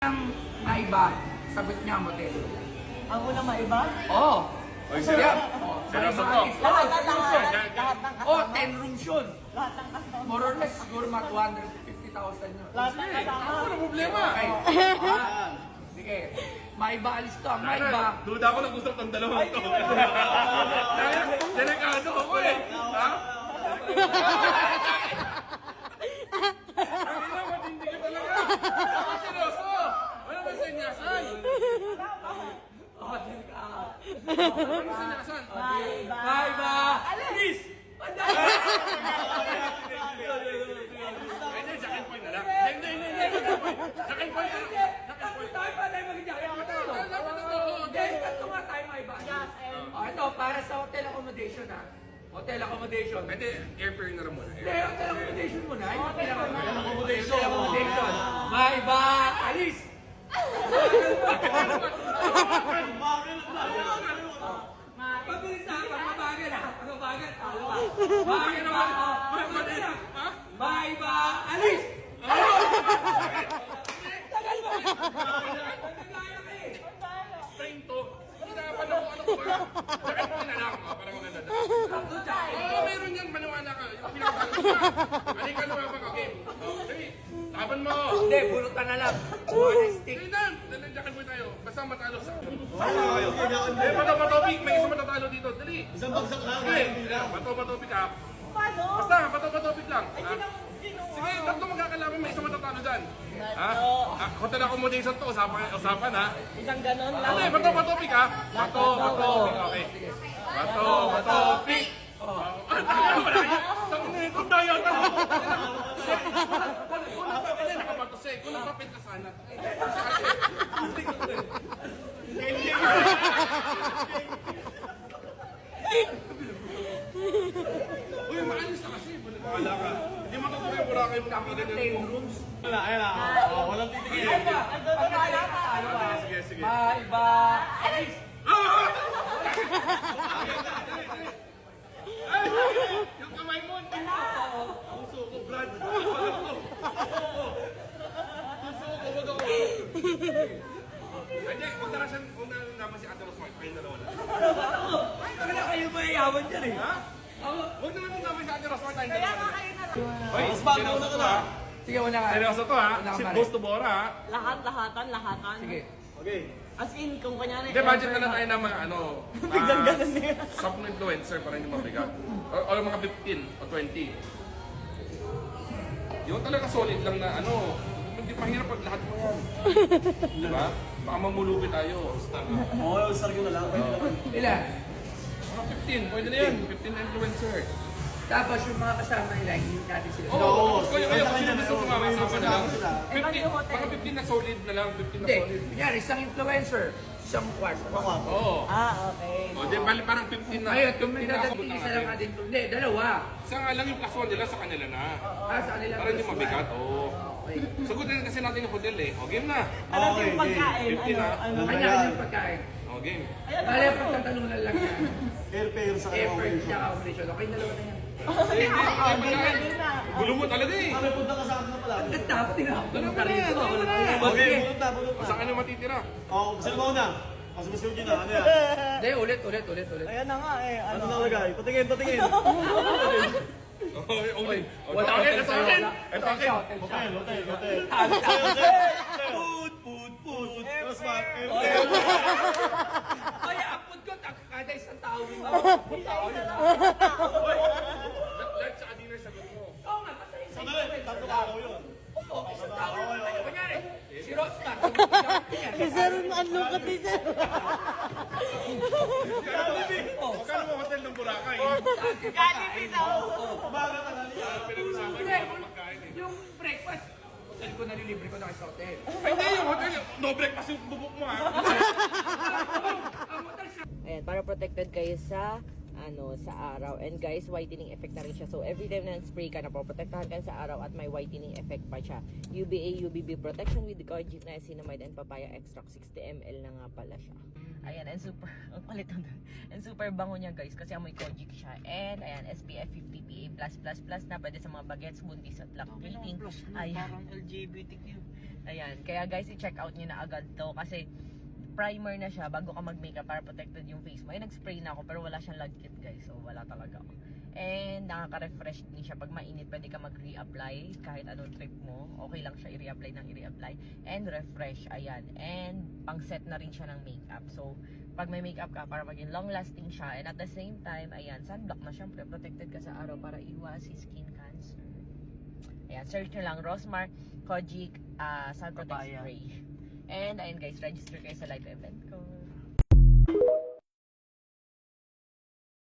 ang maiba, sagot niya motel. Ang unang maiba? Oo. Oy, Maiba seryoso to. is Lahat lahat ng room. lahat ng Oh, kasama. 10 rooms yun. Lahat ng kasama. More or less, siguro mga 250,000 yun. Lahat ng kasama. Ano problema? Okay. Sige. Maiba alis to. Ang maiba. Duda ko nag-usap ng dalawang to. Delikado ako eh. Ha? Ang ina, matindi ka talaga. Ako seryoso. Wala ba senyasan? Oh, delikado. Ano senyasan? Maiba. Maiba. Alis! Hindi, second point na lang. Hindi. Second point na lang. Tapos tayo pa tayo mag-jaya. Ito nga tayo maiba. Oh, ito, para sa hotel accommodation ha. Hotel accommodation. Pwede airfare na rin muna. Hindi, hotel accommodation muna. Yung hotel accommodation. Maiba. Alis! Pabilis na, pagbabagal ha. Pagbabagal. Bagal naman. Pagbabagal ha. Maiba. Alis! Tagal mo! Nagagaya ka eh. Spring to. Hinapan ako, ano ko ba? Second point na lang. Parang maganda na. Oo, meron yan. Maniwala ka. Yung pinatago ka. Halika na mga pag-game. Okay. Laban mo. Hindi, bunutan na lang. One stick. Sige na. Dalandakan mo tayo. Basta matalo sa akin. Eh, bato-batopik. May isang matatalo dito. Dali. Isang bagsak lang. Sige. Bato-batopik ha. Paano? Basta, bato-batopik lang. Ha? Sige, tatlo magkakalaban. May isang matatalo dyan. Ha? Hotel accommodation to. Usapan ha. Isang ganon lang. Hindi, bato-batopik ha. Bato-batopik. Okay. Bato-batopik. Sabi na ito, daya na. Unang papel na nakabato siya. Unang papel ka sana. Uy, maalis na kasi. Wala ka. Hindi matutuloy yung Boracay mo kapila niya. 10 rooms. Wala, ayun na. Walang titigil. Sige, sige. Maiba. Alis! Yung kamay mo, hindi mo. Puso ko, Brad. Puso ko, wag ako. Hindi, kung naman si Ate Rosmar, kayo na wala. Wala kayo mayayaman dyan eh. Ha? Huwag naman naman si Ate Rosmar, tayo na wala. Hoy, Mas bago seryoso na ka to, na. ha? Sige, una ka. Seryoso to ha? Una ka, Si pare. Boss to Bora ha? Lahatan. Sige. Okay. As in, kung kanyari. Hindi, budget na lang tayo ng mga ano. Biglang ganun niya. Shop ng influencer para hindi mabigat. O mga 15 o 20. Yung talaga solid lang na ano. Hindi mahirap pag lahat mo yan. Diba? Baka mamulubi tayo. Oo, start ko na lang. Pwede naman. Ilan? Mga 15, pwede na yan. 15 na influencer. Tapos yung mga kasama nila, hindi natin sila. Oo, tapos kayo kung sino gusto sumama sa na lang. Eh, 15, mga 15 na solid na lang, 15 na Hindi, solid. kunyari, isang influencer, isang kwarto. Oo. Okay. O, di bali parang 15 na. Ngayon, kung 15 may na ako dadating isa lang natin, hindi, dalawa. Isa nga lang yung plus 1 nila sa kanila na. Sa kanila. Para hindi mabigat, oo. Okay. Sagutin kasi natin yung hotel eh. O, game na. Ano yung pagkain? 15 na. Kanya-kanyang pagkain. O, game. Bale, pagtatanungan lang yan. Airfare sa Effort kanya. siya accommodation. Okay, dalawa na yan. Hindi, pagkain. Gulo mo talaga eh. May punta ka sa akin na pala. Tapos tinapos Dalawa ka na, rito. dalawa na. Okay, bulot na. Saan ka na matitira? Oo, sino mo na? Mas gusto nyo na. Ano yan? Hindi, ulit. Ayan na nga eh. Ano na lagay? Patingin. Okay. Wala Ito akin, hotel ito sa'yo, akin. wala. Ito akin. Hotel. Food. Mas ma. Ay, apod ko. Kada isang tao rin ako. Lunch sa dinner sagot mo. Oo nga, basta isang Sandali, tatlo araw yun. Oo, isang tao rin tayo. Kunyari, si Rosmar. Kasi rin ang lukat ni sir. Magkano mo hotel ng Boracay? Jollibee daw. Umaga ka na niya. Pinag-usapan niyo ang pagkain eh. Yung breakfast, hotel ko nalilibre ko na sa hotel. Ay, hindi yung hotel. No breakfast yung bubuk mo ha. Ang hotel siya. Ayan, para protected kayo sa sa araw. And guys, whitening effect na rin siya. So, every time na spray ka, napoprotektahan ka sa araw at may whitening effect pa siya. UVA, UVB protection with conjugate niacinamide and papaya extract 60 ml na nga pala siya. Ayan, and super, ang palit na doon. And super bango niya guys, kasi amoy kojic siya. And ayan, SPF 50 PA+++ na pwede sa mga bagets, buntis at lactating. Ayan. Parang LGBTQ. Ayan. Kaya guys, i-check out nyo na agad to. Kasi primer na siya bago ka mag-makeup para protected yung face mo. Ay, nag-spray na ako pero wala siyang lagkit guys. So, wala talaga ako. And nakaka-refresh din siya. Pag mainit, pwede ka mag-reapply kahit anong trip mo. Okay lang siya i-reapply ng i-reapply. And refresh, ayan. And pang-set na rin siya ng makeup. So, pag may makeup ka, para maging long-lasting siya. And at the same time, ayan, sunblock na syempre. Protected ka sa araw para iwas si skin cancer. Ayan, search nyo lang Rosmar Kojic Sun Protect Papaya. Spray. And ayun guys, register kayo sa live event ko.